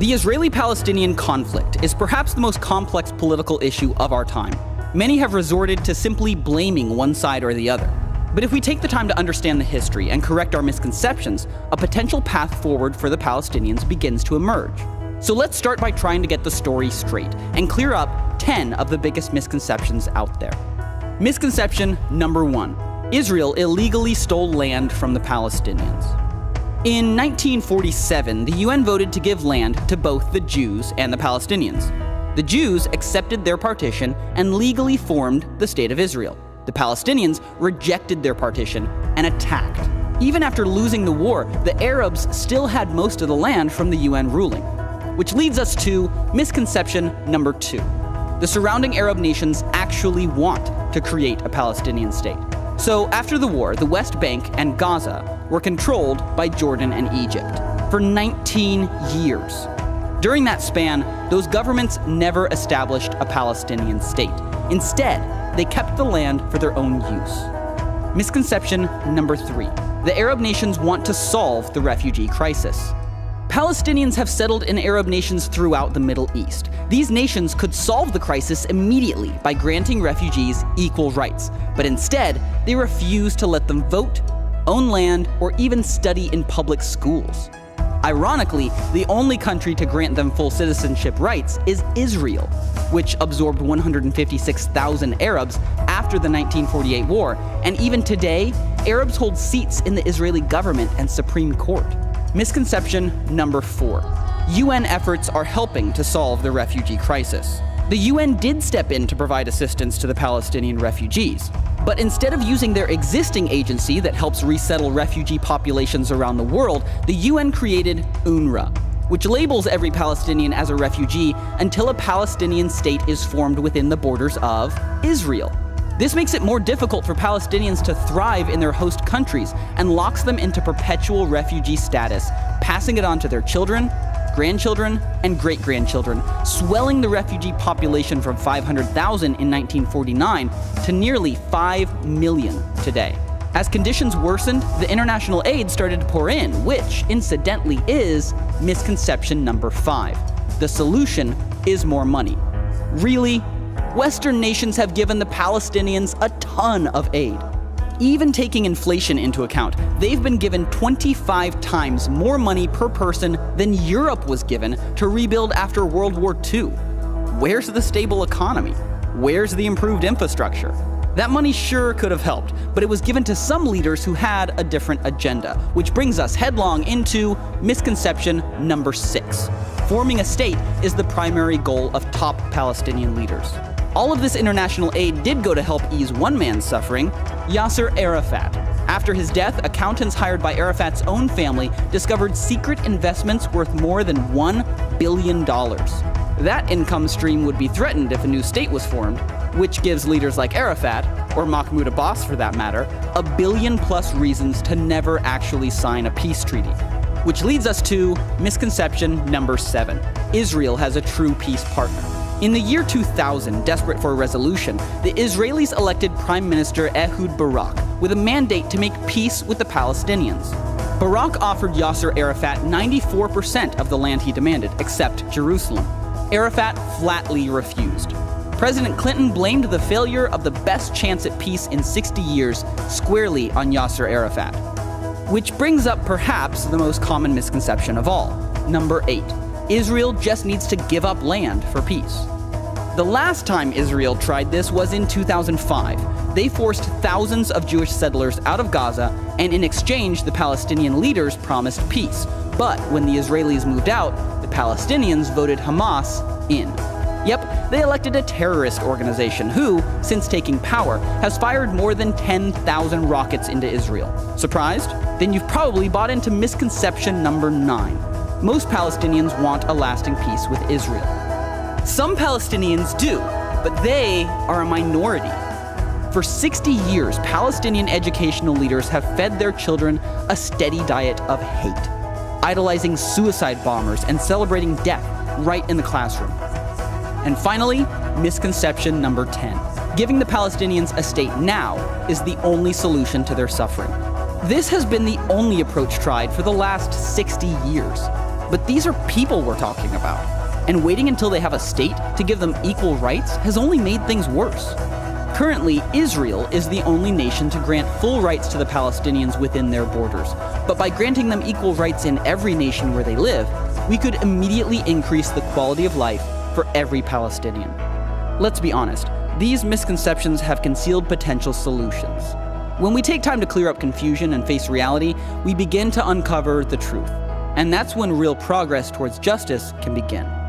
The Israeli-Palestinian conflict is perhaps the most complex political issue of our time. Many have resorted to simply blaming one side or the other. But if we take the time to understand the history and correct our misconceptions, a potential path forward for the Palestinians begins to emerge. So let's start by trying to get the story straight and clear up 10 of the biggest misconceptions out there. Misconception number 1. Israel illegally stole land from the Palestinians. In 1947, the UN voted to give land to both the Jews and the Palestinians. The Jews accepted their partition and legally formed the State of Israel. The Palestinians rejected their partition and attacked. Even after losing the war, the Arabs still had most of the land from the UN ruling. Which leads us to misconception number 2. The surrounding Arab nations actually want to create a Palestinian state. So after the war, the West Bank and Gaza were controlled by Jordan and Egypt for 19 years. During that span, those governments never established a Palestinian state. Instead, they kept the land for their own use. Misconception number 3. The Arab nations want to solve the refugee crisis. Palestinians have settled in Arab nations throughout the Middle East. These nations could solve the crisis immediately by granting refugees equal rights, but instead, they refuse to let them vote, own land, or even study in public schools. Ironically, the only country to grant them full citizenship rights is Israel, which absorbed 156,000 Arabs after the 1948 war, and even today, Arabs hold seats in the Israeli government and Supreme Court. Misconception number 4. UN efforts are helping to solve the refugee crisis. The UN did step in to provide assistance to the Palestinian refugees, but instead of using their existing agency that helps resettle refugee populations around the world, the UN created UNRWA, which labels every Palestinian as a refugee until a Palestinian state is formed within the borders of Israel. This makes it more difficult for Palestinians to thrive in their host countries and locks them into perpetual refugee status, passing it on to their children, grandchildren, and great-grandchildren, swelling the refugee population from 500,000 in 1949 to nearly 5 million today. As conditions worsened, the international aid started to pour in, which, incidentally, is misconception number 5. The solution is more money. Really? Western nations have given the Palestinians a ton of aid. Even taking inflation into account, they've been given 25 times more money per person than Europe was given to rebuild after World War II. Where's the stable economy? Where's the improved infrastructure? That money sure could have helped, but it was given to some leaders who had a different agenda, which brings us headlong into misconception number 6. Forming a state is the primary goal of top Palestinian leaders. All of this international aid did go to help ease one man's suffering, Yasser Arafat. After his death, accountants hired by Arafat's own family discovered secret investments worth more than $1 billion. That income stream would be threatened if a new state was formed, which gives leaders like Arafat, or Mahmoud Abbas for that matter, a billion-plus reasons to never actually sign a peace treaty. Which leads us to misconception number 7. Israel has a true peace partner. In the year 2000, desperate for a resolution, the Israelis elected Prime Minister Ehud Barak with a mandate to make peace with the Palestinians. Barak offered Yasser Arafat 94% of the land he demanded, except Jerusalem. Arafat flatly refused. President Clinton blamed the failure of the best chance at peace in 60 years squarely on Yasser Arafat. Which brings up perhaps the most common misconception of all. Number 8. Israel just needs to give up land for peace. The last time Israel tried this was in 2005. They forced thousands of Jewish settlers out of Gaza, and in exchange, the Palestinian leaders promised peace. But when the Israelis moved out, the Palestinians voted Hamas in. Yep, they elected a terrorist organization who, since taking power, has fired more than 10,000 rockets into Israel. Surprised? Then you've probably bought into misconception number 9. Most Palestinians want a lasting peace with Israel. Some Palestinians do, but they are a minority. For 60 years, Palestinian educational leaders have fed their children a steady diet of hate, idolizing suicide bombers and celebrating death right in the classroom. And finally, misconception number 10. Giving the Palestinians a state now is the only solution to their suffering. This has been the only approach tried for the last 60 years. But these are people we're talking about, and waiting until they have a state to give them equal rights has only made things worse. Currently, Israel is the only nation to grant full rights to the Palestinians within their borders, but by granting them equal rights in every nation where they live, we could immediately increase the quality of life for every Palestinian. Let's be honest, these misconceptions have concealed potential solutions. When we take time to clear up confusion and face reality, we begin to uncover the truth. And that's when real progress towards justice can begin.